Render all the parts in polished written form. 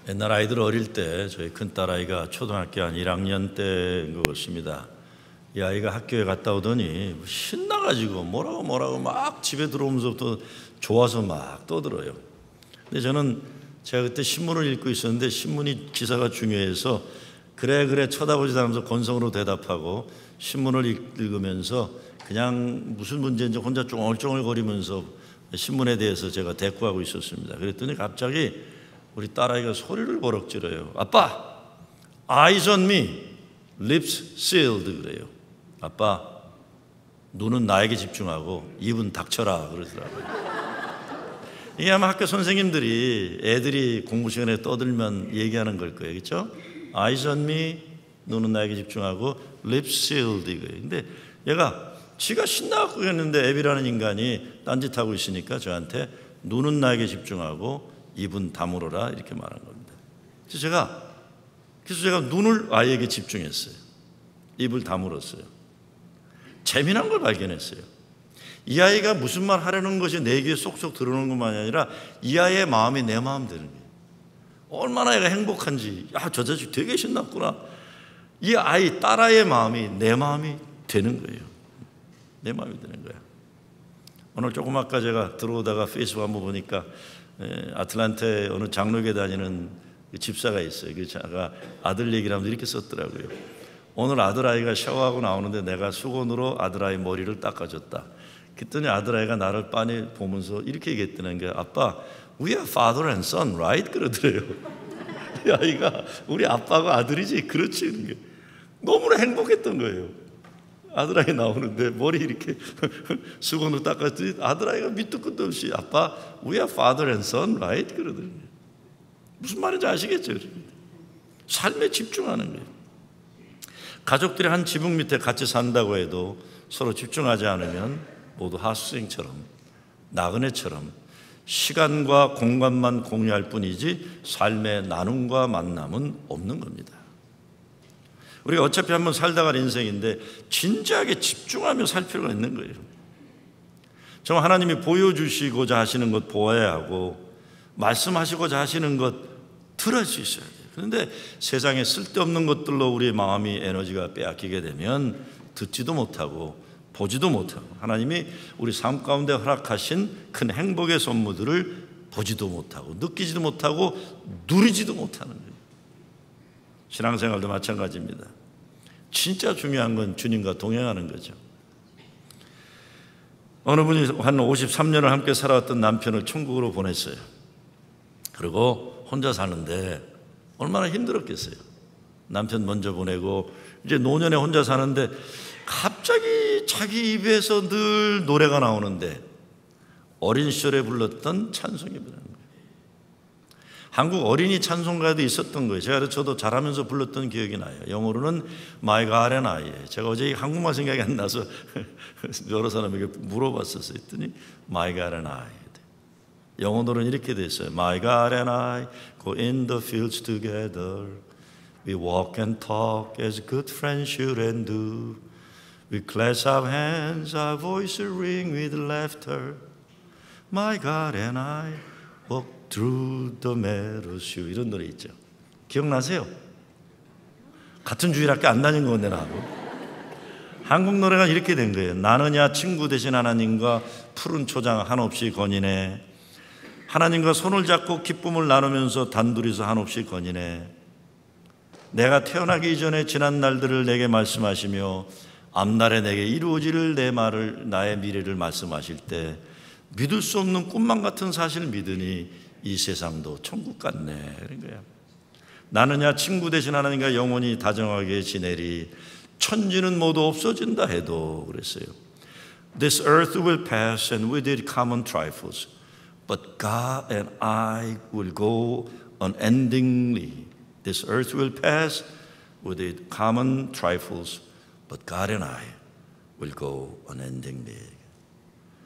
옛날 아이들 어릴 때 저희 큰딸아이가 초등학교 한 1학년 때인 것 같습니다. 이 아이가 학교에 갔다 오더니 신나가지고 뭐라고 막 집에 들어오면서부터 좋아서 막 떠들어요. 근데 제가 그때 신문을 읽고 있었는데 신문이 기사가 중요해서 그래 쳐다보지도 않으면서 건성으로 대답하고 신문을 읽으면서 그냥 무슨 문제인지 혼자 쫑얼쫑얼거리면서 신문에 대해서 제가 대꾸하고 있었습니다. 그랬더니 갑자기 우리 딸아이가 소리를 버럭 질러요. 아빠, eyes on me, lips sealed 그래요. 아빠, 눈은 나에게 집중하고 입은 닥쳐라 그러더라고요. 이게 아마 학교 선생님들이 애들이 공부 시간에 떠들면 얘기하는 걸 거예요. 그렇죠? eyes on me, 눈은 나에게 집중하고 lips sealed 이거예요. 근데 얘가 지가 신나갖고 했는데 애비라는 인간이 딴짓하고 있으니까 저한테 눈은 나에게 집중하고 입은 다물어라 이렇게 말한 겁니다. 그래서 제가 눈을 아이에게 집중했어요. 입을 다물었어요. 재미난 걸 발견했어요. 이 아이가 무슨 말 하려는 것이 내 귀에 쏙쏙 들어오는 것만이 아니라 이 아이의 마음이 내 마음 되는 거예요. 얼마나 애가 행복한지, 저 자식 되게 신났구나. 이 아이, 딸아이의 마음이 내 마음이 되는 거예요. 내 마음이 되는 거야. 오늘 조금 아까 제가 들어오다가 페이스북 한번 보니까 아틀란타에 어느 장로교에 다니는 집사가 있어요. 그 자가 아들 얘기를 하면서 이렇게 썼더라고요. 오늘 아들아이가 샤워하고 나오는데 내가 수건으로 아들아이 머리를 닦아줬다. 그랬더니 아들아이가 나를 빤히 보면서 이렇게 얘기했다는 게 아빠, we are father and son, right? 그러더래요. 이 아이가 우리 아빠가 아들이지 그렇지. 이런 게 너무나 행복했던 거예요. 아들아이 나오는데 머리 이렇게 수건으로 닦았더니 아들아이가 밑도 끝도 없이 아빠, we are father and son, right? 그러더니 무슨 말인지 아시겠죠? 삶에 집중하는 거예요. 가족들이 한 지붕 밑에 같이 산다고 해도 서로 집중하지 않으면 모두 하수생처럼 나그네처럼 시간과 공간만 공유할 뿐이지 삶의 나눔과 만남은 없는 겁니다. 우리가 어차피 한번 살다 갈 인생인데 진지하게 집중하며 살 필요가 있는 거예요. 정말 하나님이 보여주시고자 하시는 것 보아야 하고 말씀하시고자 하시는 것 들을 수 있어야 돼요. 그런데 세상에 쓸데없는 것들로 우리의 마음이 에너지가 빼앗기게 되면 듣지도 못하고 보지도 못하고 하나님이 우리 삶 가운데 허락하신 큰 행복의 선물들을 보지도 못하고 느끼지도 못하고 누리지도 못하는 거예요. 신앙생활도 마찬가지입니다. 진짜 중요한 건 주님과 동행하는 거죠. 어느 분이 한 53년을 함께 살아왔던 남편을 천국으로 보냈어요. 그리고 혼자 사는데 얼마나 힘들었겠어요. 남편 먼저 보내고 이제 노년에 혼자 사는데 갑자기 자기 입에서 늘 노래가 나오는데 어린 시절에 불렀던 찬송입니다. 한국 어린이 찬송가에도 있었던 거예요. 저도 잘하면서 불렀던 기억이 나요. 영어로는 My God and I. 제가 어제 한국말 생각이 안 나서 여러 사람에게 물어봤었어요. 했더니 My God and I. 영어로는 이렇게 돼 있어요. My God and I go in the fields together. We walk and talk as good friends should and do. We clasp our hands, our voices ring with laughter. My God and I walk through the meadows. 이런 노래 있죠. 기억나세요? 같은 주일학교 안 다닌 건데 나하고. 한국 노래가 이렇게 된 거예요. 나느냐 친구 되신 하나님과 푸른 초장 한없이 거니네. 하나님과 손을 잡고 기쁨을 나누면서 단둘이서 한없이 거니네. 내가 태어나기 이전에 지난 날들을 내게 말씀하시며 앞날에 내게 이루어질 내 말을 나의 미래를 말씀하실 때 믿을 수 없는 꿈만 같은 사실을 믿으니 이 세상도 천국 같네. 그런 거야. 나느냐 친구 되신 하나님과 영원히 다정하게 지내리. 천지는 모두 없어진다 해도 그랬어요. This earth will pass and with it common trifles. But God and I will go unendingly. This earth will pass with its common trifles, but God and I will go unendingly.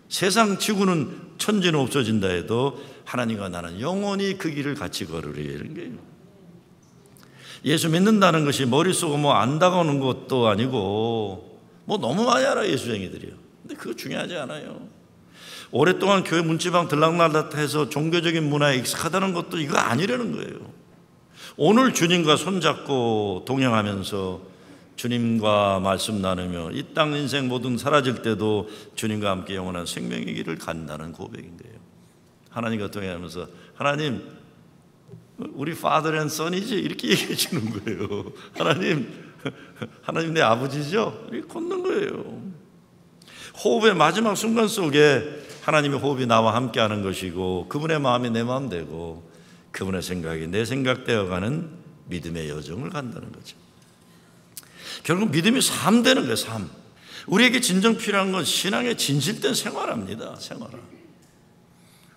세상 지구는 천지는 없어진다 해도 하나님과 나는 영원히 그 길을 같이 걸으리. 이런 거예요. 예수 믿는다는 것이 머릿속에 안 다가오는 것도 아니고 너무 많이 알아요. 예수쟁이들이요. 근데 그거 중요하지 않아요. 오랫동안 교회 문지방 들락날락해서 종교적인 문화에 익숙하다는 것도 이거 아니라는 거예요. 오늘 주님과 손잡고 동행하면서 주님과 말씀 나누며 이 땅 인생 모든 사라질 때도 주님과 함께 영원한 생명의 길을 간다는 고백인 거예요. 하나님과 동행하면서 하나님, 우리 father and son이지? 이렇게 얘기해 주는 거예요. 하나님 내 아버지죠? 이렇게 걷는 거예요. 호흡의 마지막 순간 속에 하나님의 호흡이 나와 함께하는 것이고 그분의 마음이 내 마음 되고 그분의 생각이 내 생각 되어가는 믿음의 여정을 간다는 거죠. 결국 믿음이 삶 되는 거예요. 삶. 우리에게 진정 필요한 건 신앙의 진실된 생활합니다. 생활.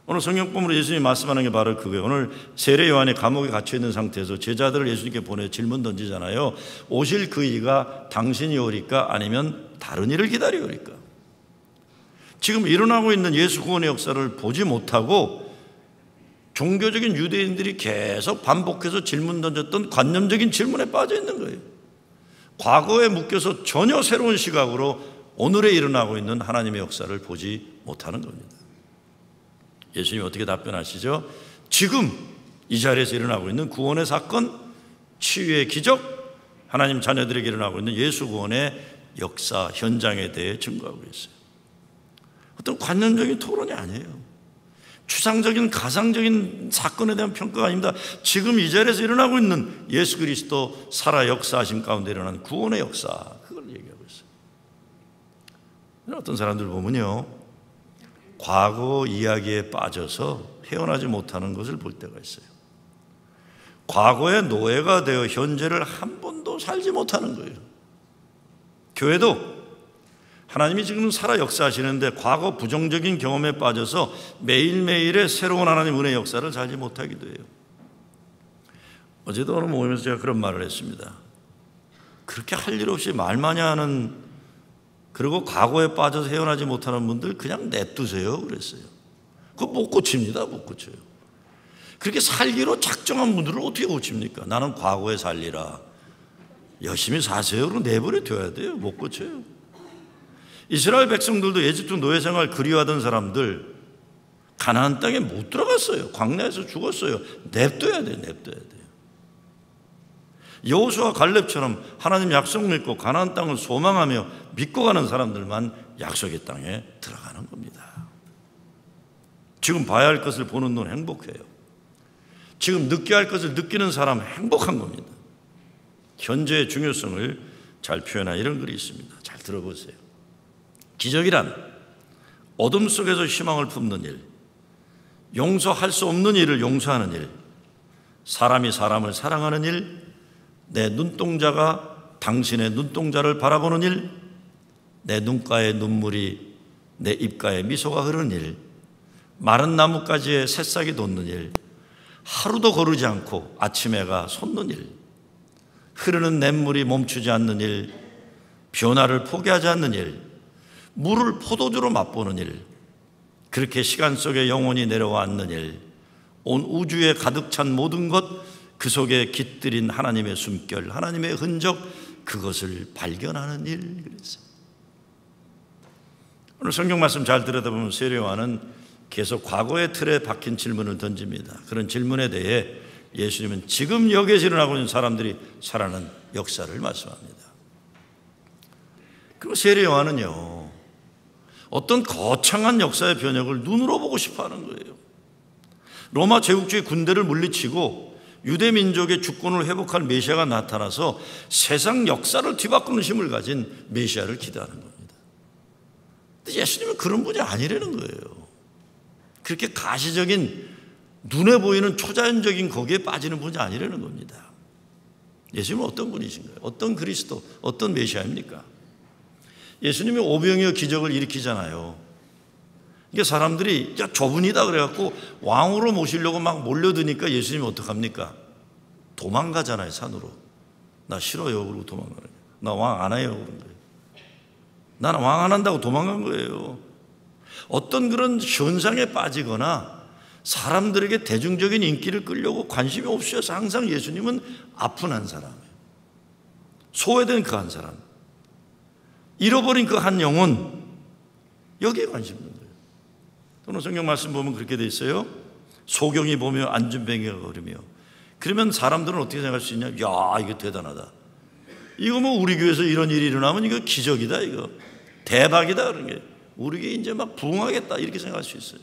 오늘 성경본으로 예수님이 말씀하는 게 바로 그거예요. 오늘 세례 요한이 감옥에 갇혀 있는 상태에서 제자들을 예수님께 보내 질문 던지잖아요. 오실 그 이가 당신이 오리까 아니면 다른 이를 기다리오리까? 지금 일어나고 있는 예수 구원의 역사를 보지 못하고 종교적인 유대인들이 계속 반복해서 질문 던졌던 관념적인 질문에 빠져 있는 거예요. 과거에 묶여서 전혀 새로운 시각으로 오늘에 일어나고 있는 하나님의 역사를 보지 못하는 겁니다. 예수님이 어떻게 답변하시죠? 지금 이 자리에서 일어나고 있는 구원의 사건, 치유의 기적, 하나님 자녀들에게 일어나고 있는 예수 구원의 역사 현장에 대해 증거하고 있어요. 어떤 관념적인 토론이 아니에요. 추상적인 가상적인 사건에 대한 평가가 아닙니다. 지금 이 자리에서 일어나고 있는 예수 그리스도 살아 역사하심 가운데 일어난 구원의 역사, 그걸 얘기하고 있어요. 어떤 사람들 보면요, 과거 이야기에 빠져서 헤어나지 못하는 것을 볼 때가 있어요. 과거의 노예가 되어 현재를 한 번도 살지 못하는 거예요. 교회도 하나님이 지금 살아 역사하시는데 과거 부정적인 경험에 빠져서 매일매일의 새로운 하나님 은혜의 역사를 살지 못하기도 해요. 어제도 오늘 모임에서 제가 그런 말을 했습니다. 그렇게 할 일 없이 말만이 하는, 그리고 과거에 빠져서 헤어나지 못하는 분들 그냥 냅두세요 그랬어요. 그거 못 고칩니다. 못 고쳐요. 그렇게 살기로 작정한 분들을 어떻게 고칩니까? 나는 과거에 살리라, 열심히 사세요로 내버려 둬야 돼요. 못 고쳐요. 이스라엘 백성들도 에집트 노예 생활 그리워하던 사람들 가나안 땅에 못 들어갔어요. 광야에서 죽었어요. 냅둬야 돼요. 냅둬야 돼요. 여호수아 갈렙처럼 하나님 약속 믿고 가나안 땅을 소망하며 믿고 가는 사람들만 약속의 땅에 들어가는 겁니다. 지금 봐야 할 것을 보는 눈 행복해요. 지금 느껴야 할 것을 느끼는 사람 행복한 겁니다. 현재의 중요성을 잘 표현한 이런 글이 있습니다. 잘 들어보세요. 기적이란 어둠 속에서 희망을 품는 일, 용서할 수 없는 일을 용서하는 일, 사람이 사람을 사랑하는 일, 내 눈동자가 당신의 눈동자를 바라보는 일, 내 눈가에 눈물이 내 입가에 미소가 흐르는 일, 마른 나뭇가지에 새싹이 돋는 일, 하루도 거르지 않고 아침 해가 솟는 일, 흐르는 냇물이 멈추지 않는 일, 변화를 포기하지 않는 일, 물을 포도주로 맛보는 일, 그렇게 시간 속에 영원히 내려와 앉는 일, 온 우주에 가득 찬 모든 것, 그 속에 깃들인 하나님의 숨결, 하나님의 흔적, 그것을 발견하는 일. 그랬어요. 오늘 성경 말씀 잘 들여다보면 세례 요한은 계속 과거의 틀에 박힌 질문을 던집니다. 그런 질문에 대해 예수님은 지금 여기에서 일어나고 있는 사람들이 살아난 역사를 말씀합니다. 그리고 세례 요한은요, 어떤 거창한 역사의 변혁을 눈으로 보고 싶어하는 거예요. 로마 제국주의 군대를 물리치고 유대 민족의 주권을 회복할 메시아가 나타나서 세상 역사를 뒤바꾸는 힘을 가진 메시아를 기대하는 겁니다. 근데 예수님은 그런 분이 아니라는 거예요. 그렇게 가시적인 눈에 보이는 초자연적인 거기에 빠지는 분이 아니라는 겁니다. 예수님은 어떤 분이신가요? 어떤 그리스도, 어떤 메시아입니까? 예수님이 오병이어 기적을 일으키잖아요. 이게 사람들이 야 저분이다 그래갖고 왕으로 모시려고 막 몰려드니까 예수님이 어떡합니까? 도망가잖아요. 산으로. 나 싫어요. 그러고 도망가는 거예요. 나 왕 안 해요. 그런 거예요. 나는 왕 안 한다고 도망간 거예요. 어떤 그런 현상에 빠지거나 사람들에게 대중적인 인기를 끌려고 관심이 없으셔서 항상 예수님은 아픈 한 사람이에요. 소외된 그 한 사람, 잃어버린 그 한 영혼, 여기에 관심 있는 거예요. 또는 성경 말씀 보면 그렇게 돼 있어요. 소경이 보며 안준뱅이가 걸으며 그러면 사람들은 어떻게 생각할 수 있냐? 야, 이거 대단하다. 이거 뭐 우리 교회에서 이런 일이 일어나면 이거 기적이다, 이거 대박이다, 그런 게 우리 교회 이제 막 부흥하겠다 이렇게 생각할 수 있어요.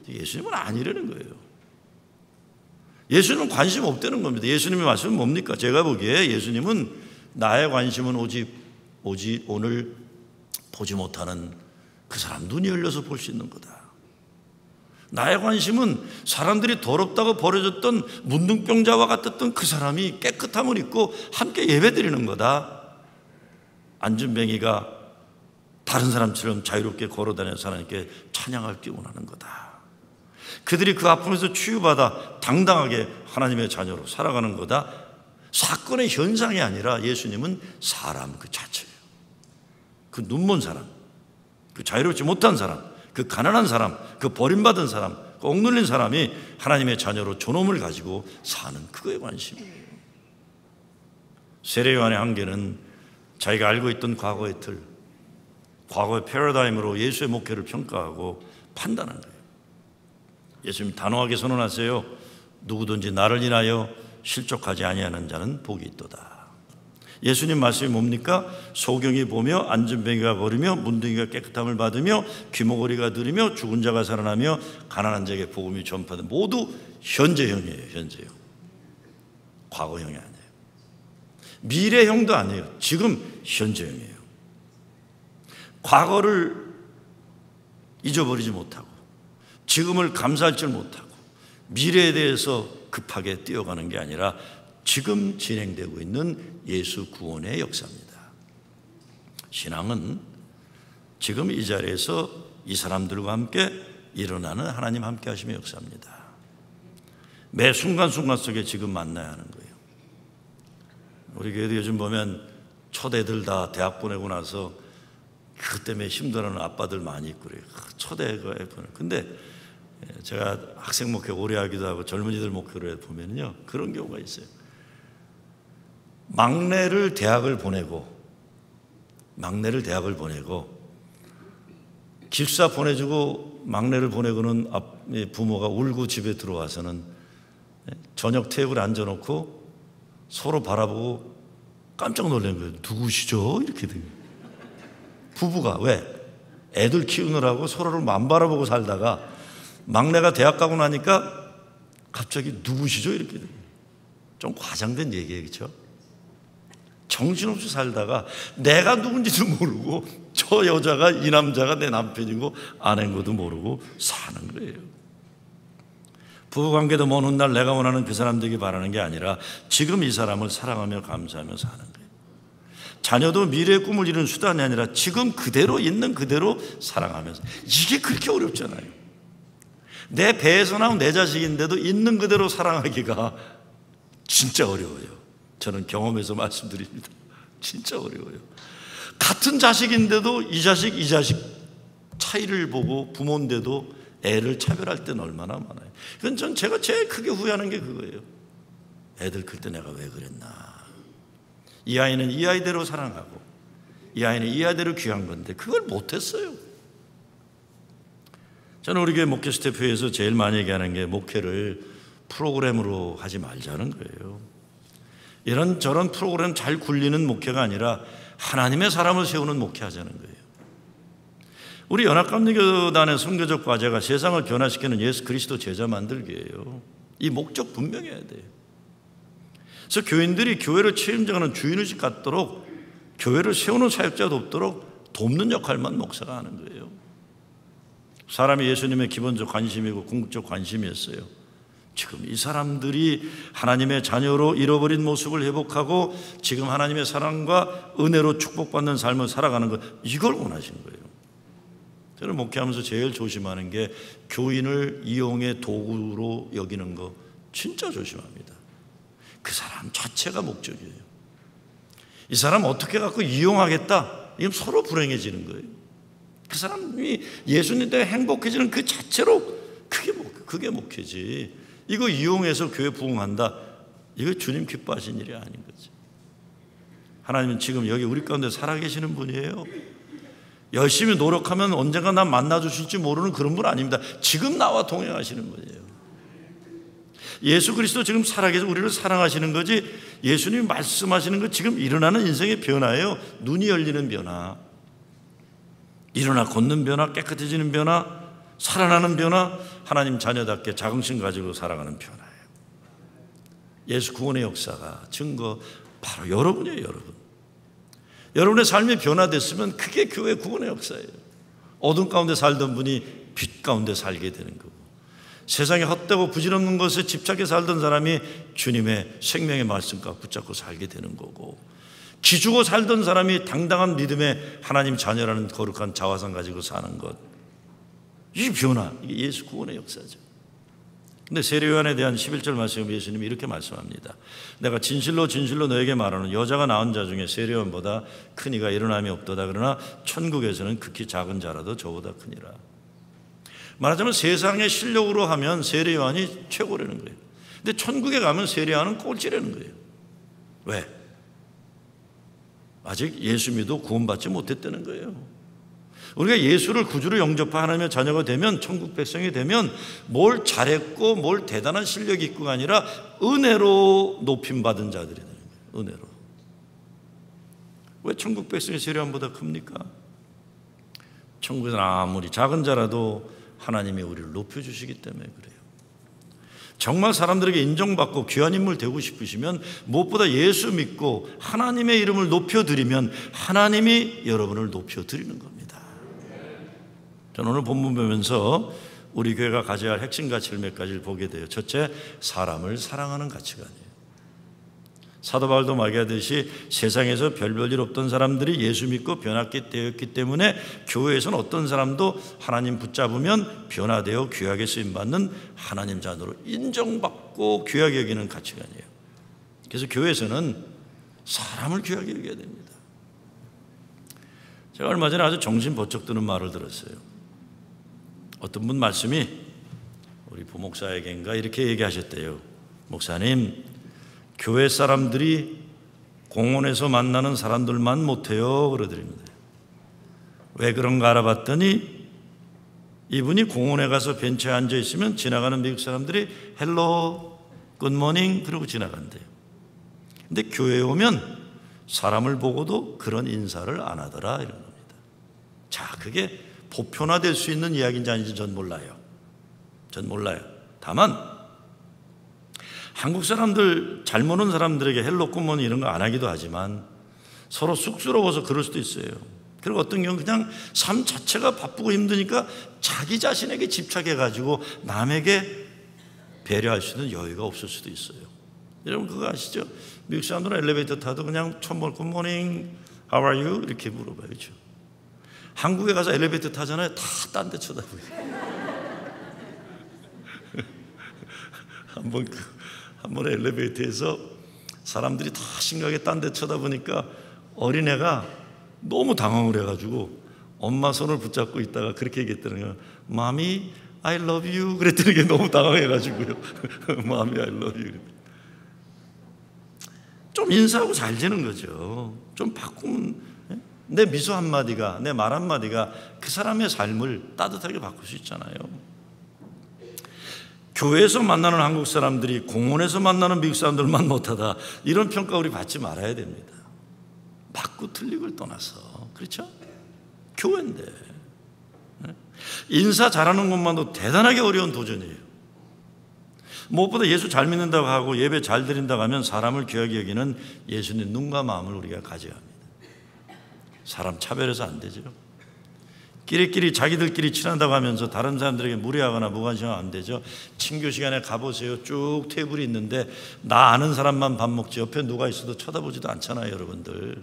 예수님은 아니라는 거예요. 예수님은 관심 없다는 겁니다. 예수님의 말씀은 뭡니까? 제가 보기에 예수님은 나의 관심은 오직 오늘 보지 못하는 그 사람 눈이 열려서 볼 수 있는 거다. 나의 관심은 사람들이 더럽다고 버려졌던 문둥병자와 같았던 그 사람이 깨끗함을 입고 함께 예배드리는 거다. 안진뱅이가 다른 사람처럼 자유롭게 걸어다니면서 하나님께 찬양하기 원하는 거다. 그들이 그 아픔에서 치유받아 당당하게 하나님의 자녀로 살아가는 거다. 사건의 현상이 아니라 예수님은 사람 그 자체예요. 그 눈먼 사람, 그 자유롭지 못한 사람, 그 가난한 사람, 그 버림받은 사람, 그 억눌린 사람이 하나님의 자녀로 존엄을 가지고 사는 그거에 관심이에요. 세례 요한의 한계는 자기가 알고 있던 과거의 틀, 과거의 패러다임으로 예수의 목회를 평가하고 판단한 거예요. 예수님 단호하게 선언하세요. 누구든지 나를 인하여 실족하지 아니하는 자는 복이 있도다. 예수님 말씀이 뭡니까? 소경이 보며 안진뱅이가 걸으며 문둥이가 깨끗함을 받으며 귀머거리가 들으며 죽은 자가 살아나며 가난한 자에게 복음이 전파된, 모두 현재형이에요. 현재형. 과거형이 아니에요. 미래형도 아니에요. 지금 현재형이에요. 과거를 잊어버리지 못하고 지금을 감사할 줄 못하고 미래에 대해서 급하게 뛰어가는 게 아니라 지금 진행되고 있는 예수 구원의 역사입니다. 신앙은 지금 이 자리에서 이 사람들과 함께 일어나는 하나님 함께 하심의 역사입니다. 매 순간순간 속에 지금 만나야 하는 거예요. 우리 교회도 요즘 보면 초대들 다 대학 보내고 나서 그 때문에 힘들어하는 아빠들 많이 있고 그래요. 초대에 근데 제가 학생 목회 오래 하기도 하고 젊은이들 목회를 보면요, 그런 경우가 있어요. 막내를 대학을 보내고 기숙사 보내주고 막내를 보내고는 부모가 울고 집에 들어와서는 저녁 테이블에 앉아놓고 서로 바라보고 깜짝 놀란 거예요. 누구시죠? 이렇게 돼요. 부부가 왜? 애들 키우느라고 서로를 안 바라보고 살다가 막내가 대학 가고 나니까 갑자기 누구시죠? 이렇게 돼요. 좀 과장된 얘기예요, 그렇죠? 정신없이 살다가 내가 누군지도 모르고 저 여자가 이 남자가 내 남편이고 아내인 것도 모르고 사는 거예요. 부부관계도 먼 훗날 내가 원하는 그 사람 되기 바라는 게 아니라 지금 이 사람을 사랑하며 감사하며 사는 거예요. 자녀도 미래의 꿈을 이루는 수단이 아니라 지금 그대로 있는 그대로 사랑하면서. 이게 그렇게 어렵잖아요. 내 배에서 나온 내 자식인데도 있는 그대로 사랑하기가 진짜 어려워요. 저는 경험해서 말씀드립니다. 진짜 어려워요. 같은 자식인데도 이 자식 차이를 보고 부모인데도 애를 차별할 때는 얼마나 많아요. 그건 전 제가 제일 크게 후회하는 게 그거예요. 애들 클 때 내가 왜 그랬나. 이 아이는 이 아이대로 사랑하고 이 아이는 이 아이대로 귀한 건데 그걸 못했어요. 저는 우리 교회 목회 스태프에서 제일 많이 얘기하는 게 목회를 프로그램으로 하지 말자는 거예요. 이런 저런 프로그램 잘 굴리는 목회가 아니라 하나님의 사람을 세우는 목회하자는 거예요. 우리 연합감리교단의 선교적 과제가 세상을 변화시키는 예수 그리스도 제자 만들기예요. 이 목적 분명해야 돼요. 그래서 교인들이 교회를 책임져가는 주인의식 갖도록, 교회를 세우는 사역자도 없도록 돕는 역할만 목사가 하는 거예요. 사람이 예수님의 기본적 관심이고 궁극적 관심이었어요. 지금 이 사람들이 하나님의 자녀로 잃어버린 모습을 회복하고 지금 하나님의 사랑과 은혜로 축복받는 삶을 살아가는 것, 이걸 원하신 거예요. 저는 목회하면서 제일 조심하는 게 교인을 이용의 도구로 여기는 거 진짜 조심합니다. 그 사람 자체가 목적이에요. 이 사람 어떻게 갖고 이용하겠다, 이건 서로 불행해지는 거예요. 그 사람이 예수님 때문에 행복해지는 그 자체로 그게 목회지. 이거 이용해서 교회 부흥한다, 이거 주님 기뻐하신 일이 아닌 거지. 하나님은 지금 여기 우리 가운데 살아계시는 분이에요. 열심히 노력하면 언젠가 나 만나주실지 모르는 그런 분 아닙니다. 지금 나와 동행하시는 분이에요. 예수 그리스도 지금 살아계셔서 우리를 사랑하시는 거지, 예수님이 말씀하시는 거 지금 일어나는 인생의 변화예요. 눈이 열리는 변화, 일어나 걷는 변화, 깨끗해지는 변화, 살아나는 변화, 하나님 자녀답게 자긍심 가지고 살아가는 변화예요. 예수 구원의 역사가 증거 바로 여러분이에요. 여러분, 여러분의 삶이 변화됐으면 그게 교회 구원의 역사예요. 어둠 가운데 살던 분이 빛 가운데 살게 되는 거고, 세상에 헛되고 부질없는 것에 집착해 살던 사람이 주님의 생명의 말씀과 붙잡고 살게 되는 거고, 기죽어 살던 사람이 당당한 믿음의 하나님 자녀라는 거룩한 자화상 가지고 사는 것, 이 변화, 이게 예수 구원의 역사죠. 근데 세례 요한에 대한 11절 말씀에 예수님이 이렇게 말씀합니다. 내가 진실로 진실로 너에게 말하는, 여자가 낳은 자 중에 세례 요한보다 큰 이가 일어남이 없도다. 그러나 천국에서는 극히 작은 자라도 저보다 크니라. 말하자면 세상의 실력으로 하면 세례 요한이 최고라는 거예요. 근데 천국에 가면 세례 요한은 꼴찌라는 거예요. 왜? 아직 예수 믿어 구원받지 못했다는 거예요. 우리가 예수를 구주로 영접한 하나님의 자녀가 되면, 천국 백성이 되면 뭘 잘했고 뭘 대단한 실력이 있고가 아니라 은혜로 높임받은 자들이 되는 거예요. 은혜로. 왜 천국 백성이 세례 요한보다 큽니까? 천국에서는 아무리 작은 자라도 하나님이 우리를 높여주시기 때문에 그래요. 정말 사람들에게 인정받고 귀한 인물 되고 싶으시면 무엇보다 예수 믿고 하나님의 이름을 높여드리면 하나님이 여러분을 높여드리는 겁니다. 저는 오늘 본문 보면서 우리 교회가 가져야 할 핵심 가치를 몇 가지를 보게 돼요. 첫째, 사람을 사랑하는 가치관이에요. 사도 바울도 말하듯이 세상에서 별별 없던 사람들이 예수 믿고 변화되었기 때문에 교회에서는 어떤 사람도 하나님 붙잡으면 변화되어 귀하게 쓰임받는 하나님 자녀로 인정받고 귀하게 여기는 가치관이에요. 그래서 교회에서는 사람을 귀하게 여겨야 됩니다. 제가 얼마 전에 아주 정신 번쩍 드는 말을 들었어요. 어떤 분 말씀이, 우리 부목사에게인가 이렇게 얘기하셨대요. 목사님, 교회 사람들이 공원에서 만나는 사람들만 못해요 그러더랍니다. 왜 그런가 알아봤더니 이분이 공원에 가서 벤치에 앉아 있으면 지나가는 미국 사람들이 헬로, 굿모닝 그러고 지나간대요. 근데 교회에 오면 사람을 보고도 그런 인사를 안 하더라 이런 겁니다. 자, 그게 보편화될 수 있는 이야기인지 아닌지 전 몰라요. 다만 한국 사람들, 잘 모르는 사람들에게 헬로 굿모닝 이런 거 안 하기도 하지만 서로 쑥스러워서 그럴 수도 있어요. 그리고 어떤 경우는 그냥 삶 자체가 바쁘고 힘드니까 자기 자신에게 집착해가지고 남에게 배려할 수 있는 여유가 없을 수도 있어요. 여러분 그거 아시죠? 미국 사람들은 엘리베이터 타도 그냥 처음 볼 굿모닝, how are you? 이렇게 물어봐야죠. 한국에 가서 엘리베이터 타잖아요. 다 딴 데 쳐다보고. 한번 엘리베이터에서 사람들이 다 심각하게 딴 데 쳐다보니까 어린애가 너무 당황을 해가지고 엄마 손을 붙잡고 있다가 그렇게 얘기했다는 거예요. Mommy, I love you. 그랬더니 게 너무 당황해가지고요. Mommy, I love you. 좀 인사하고 잘 지는 거죠. 좀 바꾸면, 내 미소 한마디가, 내 말 한마디가 그 사람의 삶을 따뜻하게 바꿀 수 있잖아요. 교회에서 만나는 한국 사람들이 공원에서 만나는 미국 사람들만 못하다, 이런 평가 우리 받지 말아야 됩니다. 맞고 틀리고를 떠나서, 그렇죠? 교회인데 인사 잘하는 것만도 대단하게 어려운 도전이에요. 무엇보다 예수 잘 믿는다고 하고 예배 잘 드린다고 하면 사람을 귀하게 여기는 예수님 눈과 마음을 우리가 가져야 합니다. 사람 차별해서 안 되죠. 끼리끼리 자기들끼리 친하다고 하면서 다른 사람들에게 무례하거나 무관심하면 안 되죠. 친교 시간에 가보세요. 쭉 테이블이 있는데 나 아는 사람만 밥 먹지 옆에 누가 있어도 쳐다보지도 않잖아요. 여러분들,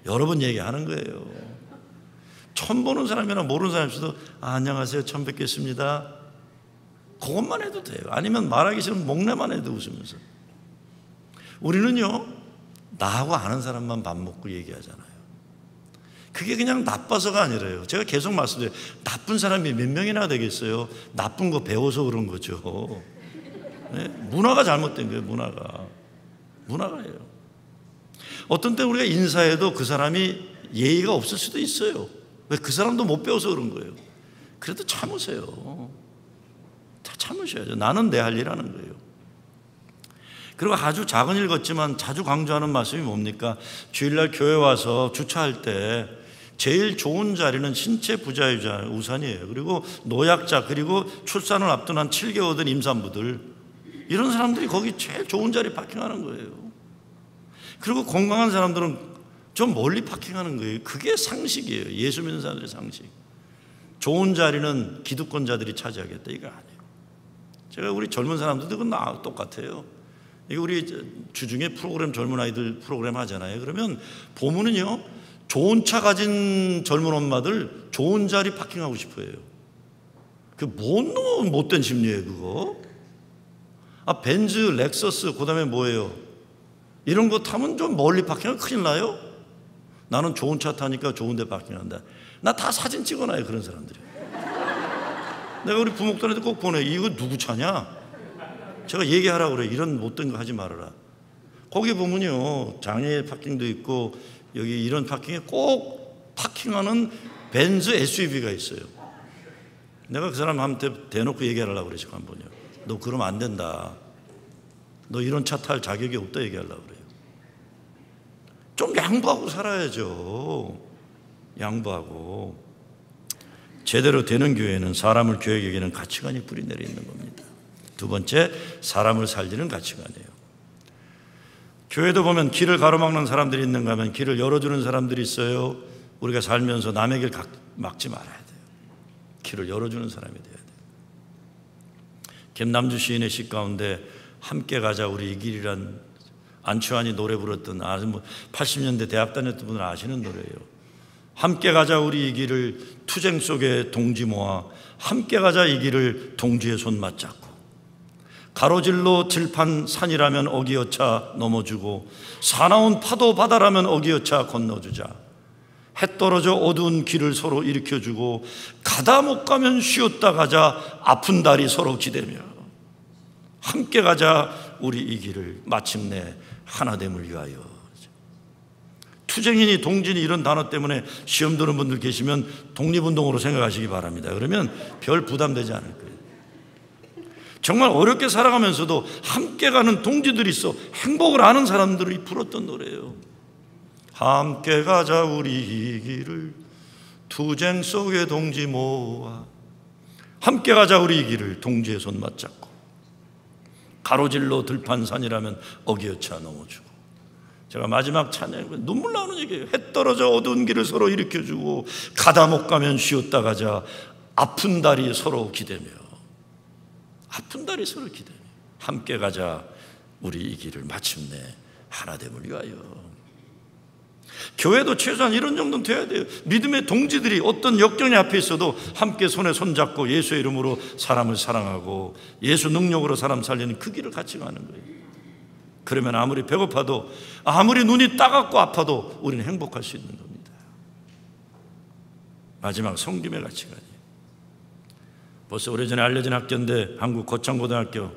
여러 번 얘기하는 거예요. 처음 보는 사람이나 모르는 사람이 있어도 안녕하세요, 처음 뵙겠습니다, 그것만 해도 돼요. 아니면 말하기 싫으면 목례만 해도 웃으면서. 우리는요, 나하고 아는 사람만 밥 먹고 얘기하잖아요. 그게 그냥 나빠서가 아니라요. 제가 계속 말씀드려요. 나쁜 사람이 몇 명이나 되겠어요. 나쁜 거 배워서 그런 거죠. 네? 문화가 잘못된 거예요. 문화가예요. 어떤 때 우리가 인사해도 그 사람이 예의가 없을 수도 있어요. 왜? 그 사람도 못 배워서 그런 거예요. 그래도 참으세요. 다 참으셔야죠. 나는 내 할 일 하는 거예요. 그리고 아주 작은 일 같지만 자주 강조하는 말씀이 뭡니까? 주일날 교회 와서 주차할 때 제일 좋은 자리는 신체 부자유자 우선이에요. 그리고 노약자, 그리고 출산을 앞둔 한 7개월 된 임산부들, 이런 사람들이 거기 제일 좋은 자리 파킹하는 거예요. 그리고 건강한 사람들은 좀 멀리 파킹하는 거예요. 그게 상식이에요. 예수 믿는 사람들의 상식. 좋은 자리는 기득권자들이 차지하겠다, 이거 아니에요. 제가 우리 젊은 사람들도 그건 똑같아요. 이게 우리 주중에 프로그램, 젊은 아이들 프로그램 하잖아요. 그러면 보면은요, 좋은 차 가진 젊은 엄마들 좋은 자리 파킹하고 싶어요. 그 뭔 못된 심리예요, 그거? 벤츠, 렉서스, 그 다음에 뭐예요? 이런 거 타면 좀 멀리 파킹하면 큰일 나요? 나는 좋은 차 타니까 좋은 데 파킹한다. 나 다 사진 찍어놔요, 그런 사람들이. 내가 우리 부목단한테 꼭 보내. 이거 누구 차냐? 제가 얘기하라고 그래요. 이런 못된 거 하지 말아라. 거기 보면요, 장애 파킹도 있고 여기 이런 파킹에 꼭 파킹하는 벤츠 SUV가 있어요. 내가 그 사람한테 대놓고 얘기하려고 그러지, 한 번요. 너 그러면 안 된다. 너 이런 차 탈 자격이 없다 얘기하려고 그래요. 좀 양보하고 살아야죠. 양보하고. 제대로 되는 교회는 사람을 교회에 여기는 가치관이 뿌리 내려 있는 겁니다. 두 번째, 사람을 살리는 가치관이에요. 교회도 보면 길을 가로막는 사람들이 있는가 하면 길을 열어주는 사람들이 있어요. 우리가 살면서 남의 길 막지 말아야 돼요. 길을 열어주는 사람이 돼야 돼요. 김남주 시인의 시 가운데 함께 가자 우리 이 길이란, 안치환이 노래 불렀던 80년대 대학 다녔던 분들 아시는 노래예요. 함께 가자 우리 이 길을 투쟁 속에 동지 모아, 함께 가자 이 길을 동지의 손 맞잡고, 가로질러 들판 산이라면 어기어차 넘어주고, 사나운 파도 바다라면 어기어차 건너주자. 해 떨어져 어두운 길을 서로 일으켜주고, 가다 못 가면 쉬었다 가자 아픈 다리 서로 기대며, 함께 가자 우리 이 길을 마침내 하나됨을 위하여. 투쟁이니 동진이 이런 단어 때문에 시험 드는 분들 계시면 독립운동으로 생각하시기 바랍니다. 그러면 별 부담되지 않을 거예요. 정말 어렵게 살아가면서도 함께 가는 동지들이 있어 행복을 아는 사람들이 불렀던 노래예요. 함께 가자 우리 이 길을 투쟁 속에 동지 모아, 함께 가자 우리 이 길을 동지의 손 맞잡고, 가로질러 들판산이라면 어기어차 넘어주고. 제가 마지막 찬양, 눈물 나오는 얘기예요. 해 떨어져 어두운 길을 서로 일으켜주고, 가다 못 가면 쉬었다 가자 아픈 다리 서로 기대며, 아픈 다리 서로 기대며, 함께 가자 우리 이 길을 마침내 하나됨을 위하여. 교회도 최소한 이런 정도는 돼야 돼요. 믿음의 동지들이 어떤 역경이 앞에 있어도 함께 손에 손잡고 예수의 이름으로 사람을 사랑하고 예수 능력으로 사람 살리는 그 길을 같이 가는 거예요. 그러면 아무리 배고파도, 아무리 눈이 따갑고 아파도 우리는 행복할 수 있는 겁니다. 마지막, 섬김의 가치관이에요. 벌써 오래전에 알려진 학교인데, 한국 고창고등학교.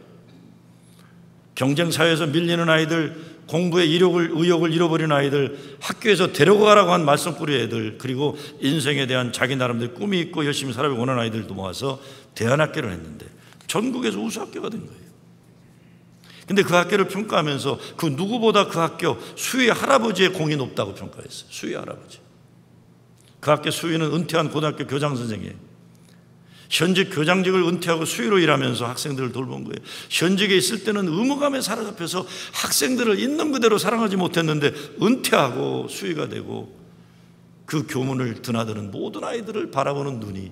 경쟁사회에서 밀리는 아이들, 공부에 의욕을 잃어버린 아이들, 학교에서 데려가라고 한 말썽꾸리 애들, 그리고 인생에 대한 자기 나름대로 꿈이 있고 열심히 살아보기 원하는 아이들도 모아서 대안학교를 했는데 전국에서 우수학교가 된 거예요. 근데 그 학교를 평가하면서 그 누구보다 그 학교 수위 할아버지의 공이 높다고 평가했어요. 수위 할아버지. 그 학교 수위는 은퇴한 고등학교 교장 선생이에요. 현직 교장직을 은퇴하고 수위로 일하면서 학생들을 돌본 거예요. 현직에 있을 때는 의무감에 사로잡혀서 학생들을 있는 그대로 사랑하지 못했는데 은퇴하고 수위가 되고 그 교문을 드나드는 모든 아이들을 바라보는 눈이,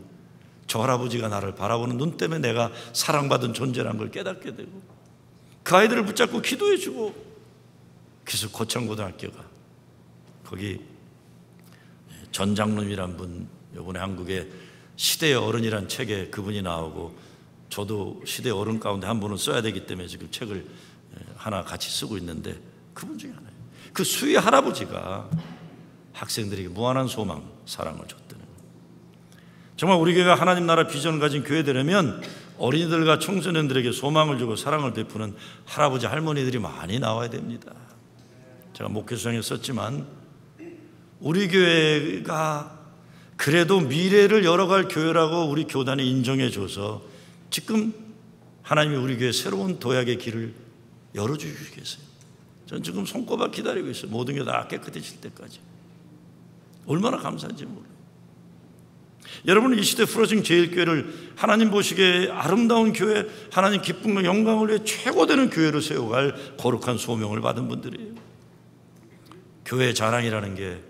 저 할아버지가 나를 바라보는 눈 때문에 내가 사랑받은 존재라는 걸 깨닫게 되고 그 아이들을 붙잡고 기도해주고, 그래서 고창고등학교가, 거기 전 장로님이란 분, 이번에 한국에 시대의 어른이란 책에 그분이 나오고, 저도 시대의 어른 가운데 한 분은 써야 되기 때문에 지금 책을 하나 같이 쓰고 있는데, 그분 중에 하나예요. 그 수위 할아버지가 학생들에게 무한한 소망, 사랑을 줬다는 거예요. 정말 우리 교회가 하나님 나라 비전을 가진 교회 되려면 어린이들과 청소년들에게 소망을 주고 사랑을 베푸는 할아버지 할머니들이 많이 나와야 됩니다. 제가 목회수장에 썼지만 우리 교회가 그래도 미래를 열어갈 교회라고 우리 교단이 인정해 줘서 지금 하나님이 우리 교회 새로운 도약의 길을 열어주시겠어요? 전 지금 손꼽아 기다리고 있어요. 모든 게 다 깨끗해질 때까지. 얼마나 감사한지 몰라요. 여러분은 이 시대 프로징 제일교회를 하나님 보시기에 아름다운 교회, 하나님 기쁨과 영광을 위해 최고되는 교회로 세워갈 거룩한 소명을 받은 분들이에요. 교회 자랑이라는 게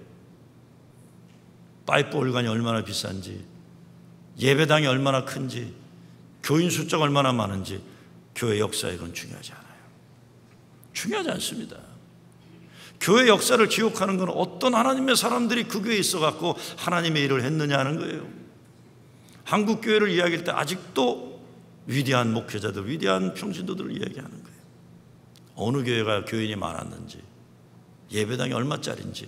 파이프 올간이 얼마나 비싼지, 예배당이 얼마나 큰지, 교인 숫자가 얼마나 많은지 교회 역사에 그건 중요하지 않아요. 중요하지 않습니다. 교회 역사를 기억하는 건 어떤 하나님의 사람들이 그 교회에 있어갖고 하나님의 일을 했느냐 하는 거예요. 한국 교회를 이야기할 때 아직도 위대한 목회자들, 위대한 평신도들을 이야기하는 거예요. 어느 교회가 교인이 많았는지, 예배당이 얼마짜리인지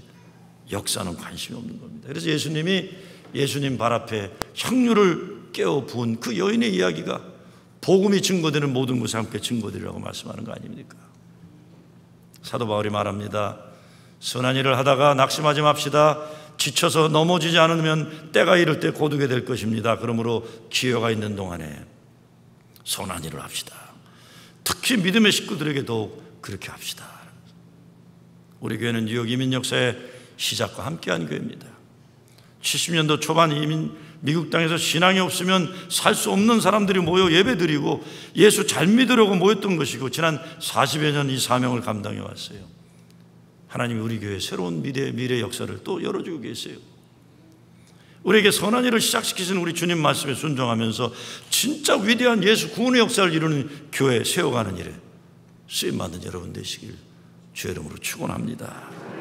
역사는 관심이 없는 겁니다. 그래서 예수님이 예수님 발 앞에 향유를 깨어 부은 그 여인의 이야기가 복음이 증거되는 모든 곳에 함께 증거되리라고 말씀하는 거 아닙니까? 사도 바울이 말합니다. 선한 일을 하다가 낙심하지 맙시다. 지쳐서 넘어지지 않으면 때가 이를 때 고두게 될 것입니다. 그러므로 기회가 있는 동안에 선한 일을 합시다. 특히 믿음의 식구들에게 더욱 그렇게 합시다. 우리 교회는 뉴욕 이민 역사의 시작과 함께한 교회입니다. 70년도 초반 미국 땅에서 신앙이 없으면 살 수 없는 사람들이 모여 예배드리고 예수 잘 믿으려고 모였던 것이고 지난 40여 년 이 사명을 감당해 왔어요. 하나님이 우리 교회에 새로운 미래 역사를 또 열어주고 계세요. 우리에게 선한 일을 시작시키신 우리 주님 말씀에 순종하면서 진짜 위대한 예수 구원의 역사를 이루는 교회 세워가는 일에 쓰임받는 여러분 되시길 주의 이름으로 축원합니다.